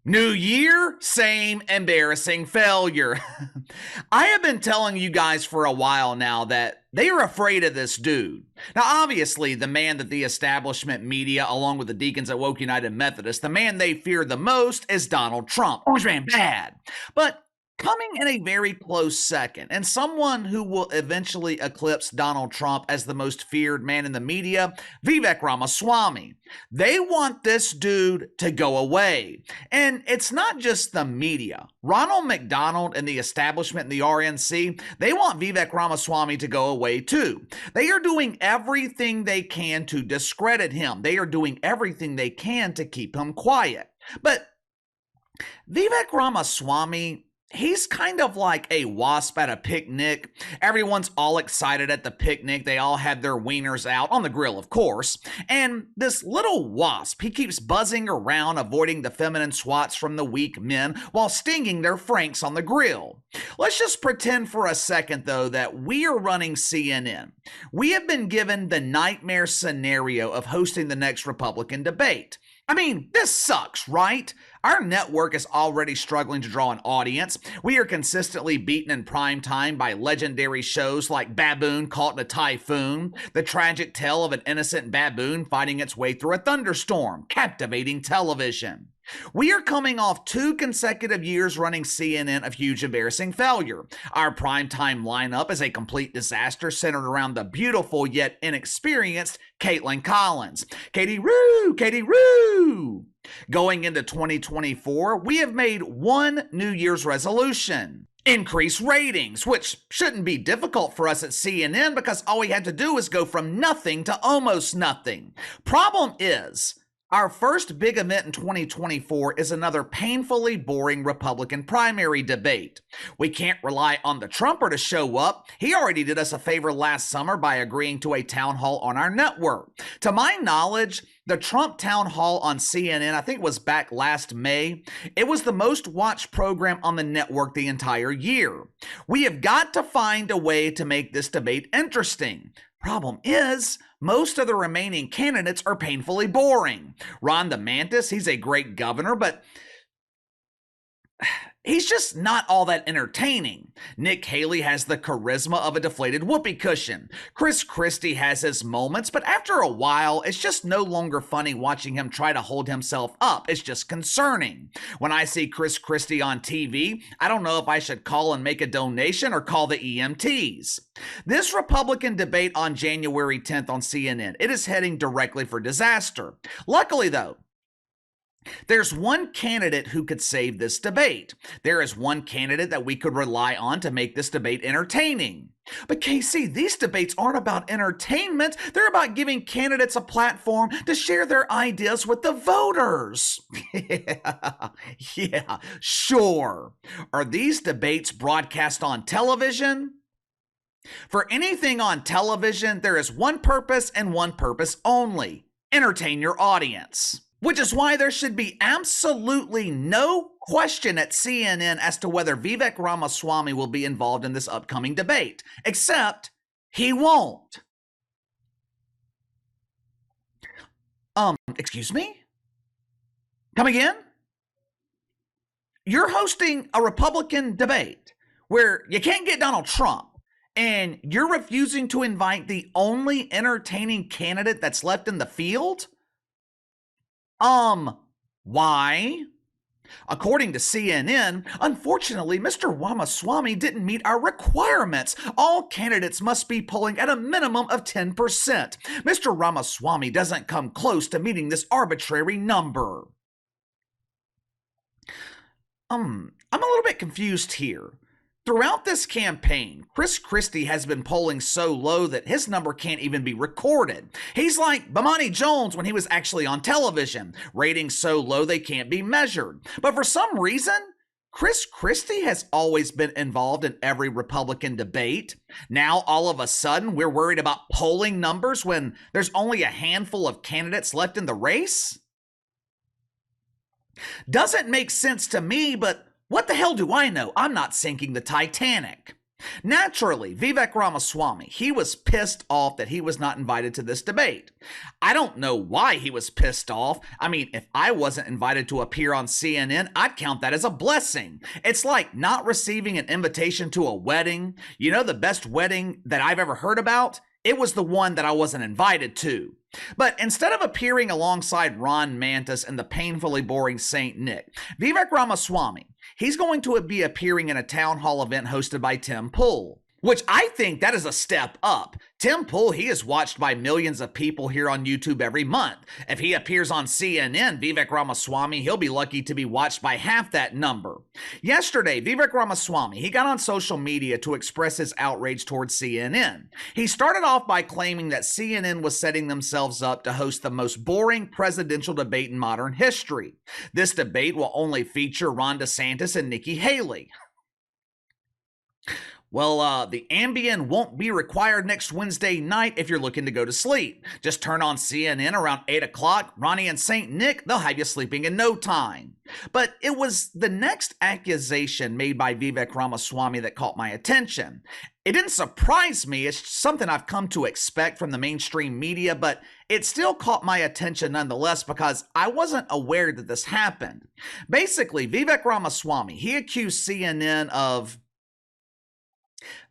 New year, same embarrassing failure. I have been telling you guys for a while now that they are afraid of this dude. Now, obviously, the man that the establishment media, along with the deacons at Woke United Methodist, the man they fear the most is Donald Trump. Orange man bad. But coming in a very close second, and someone who will eventually eclipse Donald Trump as the most feared man in the media, Vivek Ramaswamy. They want this dude to go away. And it's not just the media. Ronald McDonald and the establishment and the RNC, they want Vivek Ramaswamy to go away too. They are doing everything they can to discredit him. They are doing everything they can to keep him quiet. But Vivek Ramaswamy, he's kind of like a wasp at a picnic. Everyone's all excited at the picnic. They all have their wieners out on the grill, of course. And this little wasp, he keeps buzzing around, avoiding the feminine swats from the weak men while stinging their franks on the grill. Let's just pretend for a second, though, that we are running CNN. We have been given the nightmare scenario of hosting the next Republican debate. I mean, this sucks, right? Our network is already struggling to draw an audience. We are consistently beaten in prime time by legendary shows like Baboon Caught in a Typhoon, the tragic tale of an innocent baboon fighting its way through a thunderstorm, captivating television. We are coming off 2 consecutive years running CNN of huge embarrassing failure. Our primetime lineup is a complete disaster centered around the beautiful yet inexperienced Caitlin Collins. Katie Roo! Katie Roo! Going into 2024, we have made one New Year's resolution. Increase ratings, which shouldn't be difficult for us at CNN because all we had to do is go from nothing to almost nothing. Problem is, our first big event in 2024 is another painfully boring Republican primary debate. We can't rely on the Trumper to show up. He already did us a favor last summer by agreeing to a town hall on our network. To my knowledge, the Trump town hall on CNN, I think it was back last May, it was the most watched program on the network the entire year. We have got to find a way to make this debate interesting. Problem is, most of the remaining candidates are painfully boring. Ron DeSantis, he's a great governor, but he's just not all that entertaining. Nick Haley has the charisma of a deflated whoopee cushion. Chris Christie has his moments, but after a while, it's just no longer funny watching him try to hold himself up. It's just concerning. When I see Chris Christie on TV, I don't know if I should call and make a donation or call the EMTs. This Republican debate on January 10th on CNN, it is heading directly for disaster. Luckily, though, there's one candidate who could save this debate. There is one candidate that we could rely on to make this debate entertaining. But Casey, these debates aren't about entertainment. They're about giving candidates a platform to share their ideas with the voters. Yeah, sure. Are these debates broadcast on television? For anything on television, there is one purpose and one purpose only: entertain your audience. Which is why there should be absolutely no question at CNN as to whether Vivek Ramaswamy will be involved in this upcoming debate, except he won't. Excuse me? Come again? You're hosting a Republican debate where you can't get Donald Trump, and you're refusing to invite the only entertaining candidate that's left in the field? Why? According to CNN, unfortunately, Mr. Ramaswamy didn't meet our requirements. All candidates must be polling at a minimum of 10%. Mr. Ramaswamy doesn't come close to meeting this arbitrary number. I'm a little bit confused here. Throughout this campaign, Chris Christie has been polling so low that his number can't even be recorded. He's like Bomani Jones when he was actually on television. Ratings so low they can't be measured. But for some reason, Chris Christie has always been involved in every Republican debate. Now, all of a sudden, we're worried about polling numbers when there's only a handful of candidates left in the race? Doesn't make sense to me, but what the hell do I know? I'm not sinking the Titanic. Naturally, Vivek Ramaswamy, he was pissed off that he was not invited to this debate. I don't know why he was pissed off. I mean, if I wasn't invited to appear on CNN, I'd count that as a blessing. It's like not receiving an invitation to a wedding. You know the best wedding that I've ever heard about? It was the one that I wasn't invited to. But instead of appearing alongside Ron Mantis and the painfully boring Saint Nick, Vivek Ramaswamy, he's going to be appearing in a town hall event hosted by Tim Pool, which I think that is a step up. Tim Pool, he is watched by millions of people here on YouTube every month. If he appears on CNN, Vivek Ramaswamy, he'll be lucky to be watched by half that number. Yesterday, Vivek Ramaswamy, he got on social media to express his outrage towards CNN. He started off by claiming that CNN was setting themselves up to host the most boring presidential debate in modern history. This debate will only feature Ron DeSantis and Nikki Haley. Well, the Ambien won't be required next Wednesday night if you're looking to go to sleep. Just turn on CNN around 8 o'clock. Ronnie and St. Nick, they'll have you sleeping in no time. But it was the next accusation made by Vivek Ramaswamy that caught my attention. It didn't surprise me. It's something I've come to expect from the mainstream media, but it still caught my attention nonetheless because I wasn't aware that this happened. Basically, Vivek Ramaswamy, he accused CNN of...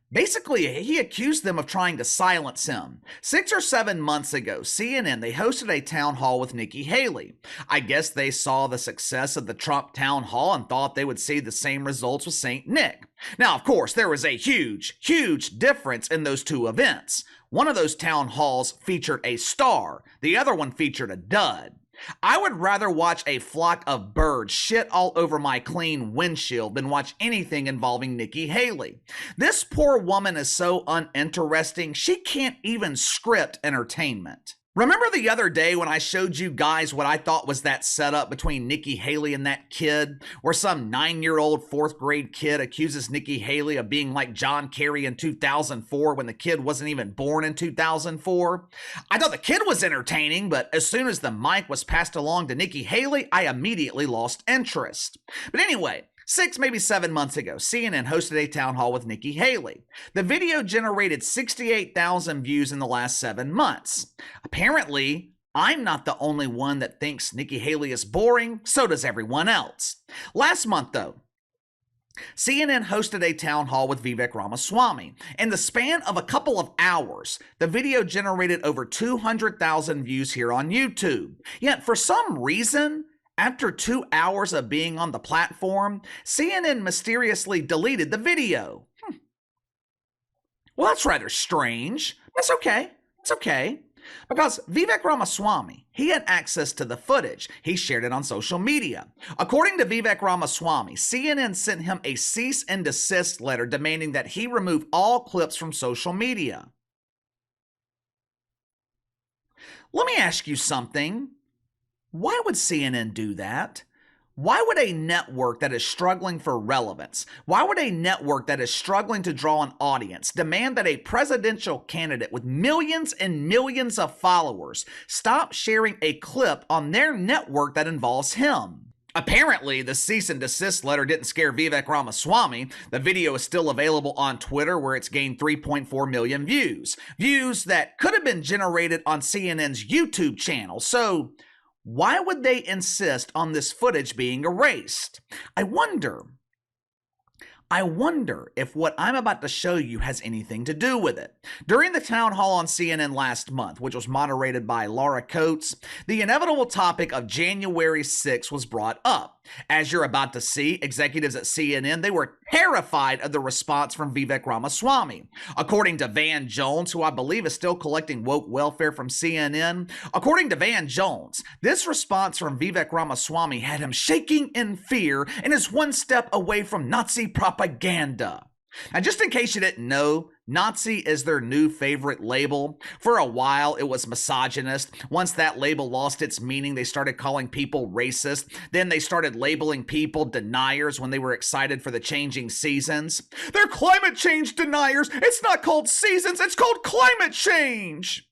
he accused them of trying to silence him. 6 or 7 months ago, CNN, they hosted a town hall with Nikki Haley. I guess they saw the success of the Trump town hall and thought they would see the same results with St. Nick. Now, of course, there was a huge difference in those two events. One of those town halls featured a star. The other one featured a dud. I would rather watch a flock of birds shit all over my clean windshield than watch anything involving Nikki Haley. This poor woman is so uninteresting, she can't even script entertainment. Remember the other day when I showed you guys what I thought was that setup between Nikki Haley and that kid, where some 9-year-old 4th grade kid accuses Nikki Haley of being like John Kerry in 2004 when the kid wasn't even born in 2004? I thought the kid was entertaining, but as soon as the mic was passed along to Nikki Haley, I immediately lost interest. But anyway, 6, maybe 7 months ago, CNN hosted a town hall with Nikki Haley. The video generated 68,000 views in the last 7 months. Apparently, I'm not the only one that thinks Nikki Haley is boring, so does everyone else. Last month, though, CNN hosted a town hall with Vivek Ramaswamy. In the span of a couple of hours, the video generated over 200,000 views here on YouTube. Yet, for some reason, after 2 hours of being on the platform, CNN mysteriously deleted the video. Well, that's rather strange. That's okay. It's okay. Because Vivek Ramaswamy, he had access to the footage. He shared it on social media. According to Vivek Ramaswamy, CNN sent him a cease and desist letter demanding that he remove all clips from social media. Let me ask you something. Why would CNN do that? Why would a network that is struggling for relevance, why would a network that is struggling to draw an audience demand that a presidential candidate with millions and millions of followers stop sharing a clip on their network that involves him? Apparently, the cease and desist letter didn't scare Vivek Ramaswamy. The video is still available on Twitter, where it's gained 3.4 million views. Views that could have been generated on CNN's YouTube channel. So, why would they insist on this footage being erased? I wonder if what I'm about to show you has anything to do with it. During the town hall on CNN last month, which was moderated by Laura Coates, the inevitable topic of January 6th was brought up. As you're about to see, executives at CNN, they were terrified of the response from Vivek Ramaswamy. According to Van Jones, who I believe is still collecting woke welfare from CNN, according to Van Jones, this response from Vivek Ramaswamy had him shaking in fear and is one step away from Nazi propaganda. Now, just in case you didn't know, Nazi is their new favorite label. For a while, it was misogynist. Once that label lost its meaning, they started calling people racist. Then they started labeling people deniers when they were excited for the changing seasons. They're climate change deniers. It's not called seasons, it's called climate change.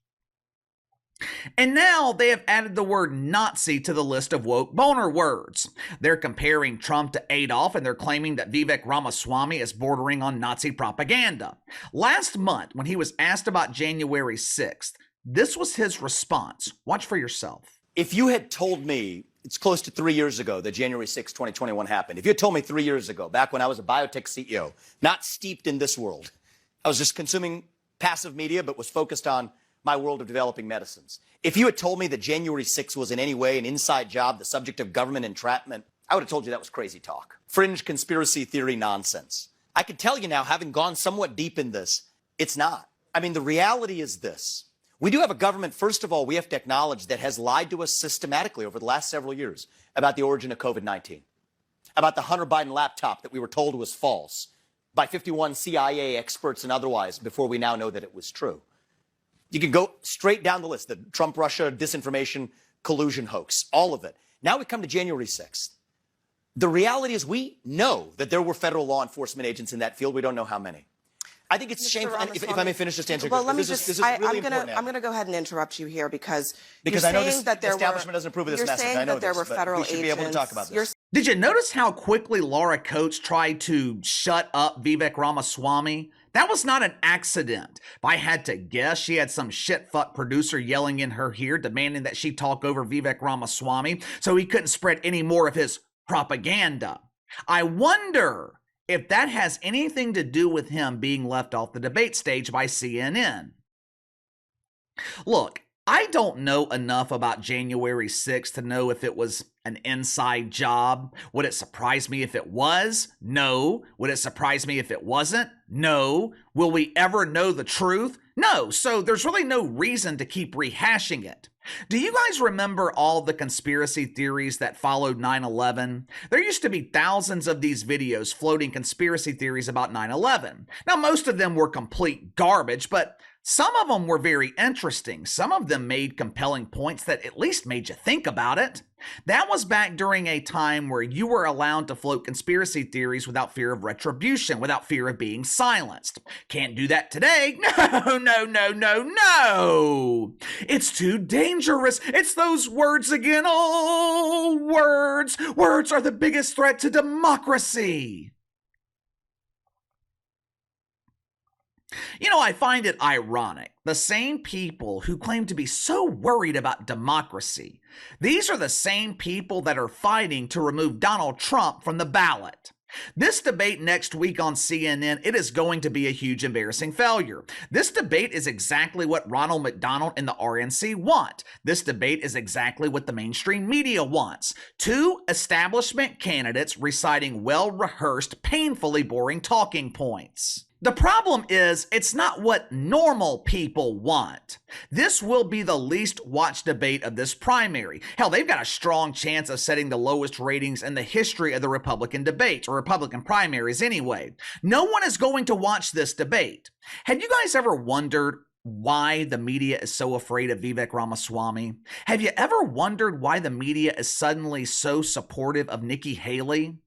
And now they have added the word Nazi to the list of woke boner words. They're comparing Trump to Adolf, and they're claiming that Vivek Ramaswamy is bordering on Nazi propaganda. Last month, when he was asked about January 6th, this was his response. Watch for yourself. If you had told me, it's close to 3 years ago that January 6, 2021 happened. If you had told me 3 years ago, back when I was a biotech CEO, not steeped in this world, I was just consuming passive media, but was focused on my world of developing medicines. If you had told me that January 6 was in any way an inside job, the subject of government entrapment, I would have told you that was crazy talk. Fringe conspiracy theory nonsense. I can tell you now, having gone somewhat deep in this, it's not. I mean, the reality is this. We do have a government, first of all, we have to acknowledge, that has lied to us systematically over the last several years about the origin of COVID-19, about the Hunter Biden laptop that we were told was false by 51 CIA experts and otherwise before we now know that it was true. You can go straight down the list, the Trump-Russia disinformation collusion hoax, all of it. Now we come to January 6th. The reality is we know that there were federal law enforcement agents in that field. We don't know how many. I think it's shameful. If I may finish just answering. Well, let me this is really important. I'm going to go ahead and interrupt you here because I know this establishment doesn't approve of this message. Saying I know that there this, were federal we should be able to talk about this. Did you notice how quickly Laura Coates tried to shut up Vivek Ramaswamy? That was not an accident. If I had to guess, she had some shit-fuck producer yelling in her ear, demanding that she talk over Vivek Ramaswamy so he couldn't spread any more of his propaganda. I wonder if that has anything to do with him being left off the debate stage by CNN. Look, I don't know enough about January 6th to know if it was an inside job. Would it surprise me if it was? No. Would it surprise me if it wasn't? No. Will we ever know the truth? No. So there's really no reason to keep rehashing it. Do you guys remember all the conspiracy theories that followed 9/11? There used to be thousands of these videos floating conspiracy theories about 9/11. Now, most of them were complete garbage, but some of them were very interesting. Some of them made compelling points that at least made you think about it. That was back during a time where you were allowed to float conspiracy theories without fear of retribution, without fear of being silenced. Can't do that today. No. It's too dangerous. It's those words again. Oh, words. Words are the biggest threat to democracy. You know, I find it ironic. The same people who claim to be so worried about democracy, these are the same people that are fighting to remove Donald Trump from the ballot. This debate next week on CNN, it is going to be a huge embarrassing failure. This debate is exactly what Ronald McDonald and the RNC want. This debate is exactly what the mainstream media wants. Two establishment candidates reciting well-rehearsed, painfully boring talking points. The problem is, it's not what normal people want. This will be the least watched debate of this primary. Hell, they've got a strong chance of setting the lowest ratings in the history of the Republican debates, or Republican primaries anyway. No one is going to watch this debate. Have you guys ever wondered why the media is so afraid of Vivek Ramaswamy? Have you ever wondered why the media is suddenly so supportive of Nikki Haley?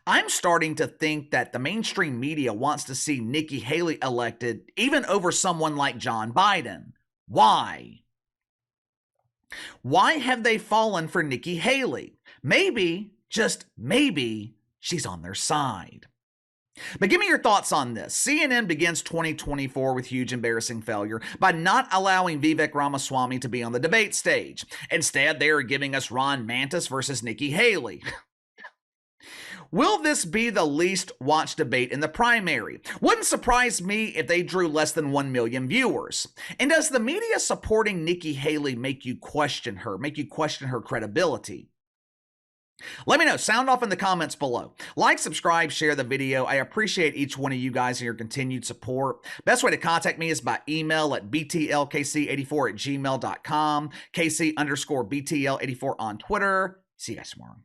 I'm starting to think that the mainstream media wants to see Nikki Haley elected even over someone like John Biden. Why? Why have they fallen for Nikki Haley? Maybe, just maybe, she's on their side. But give me your thoughts on this. CNN begins 2024 with huge embarrassing failure by not allowing Vivek Ramaswamy to be on the debate stage. Instead, they are giving us Ron Mantis versus Nikki Haley. Will this be the least watched debate in the primary? Wouldn't surprise me if they drew less than 1 million viewers. And does the media supporting Nikki Haley make you question her credibility? Let me know. Sound off in the comments below. Like, subscribe, share the video. I appreciate each one of you guys and your continued support. Best way to contact me is by email at btlkc84@gmail.com, KC_BTL84 on Twitter. See you guys tomorrow.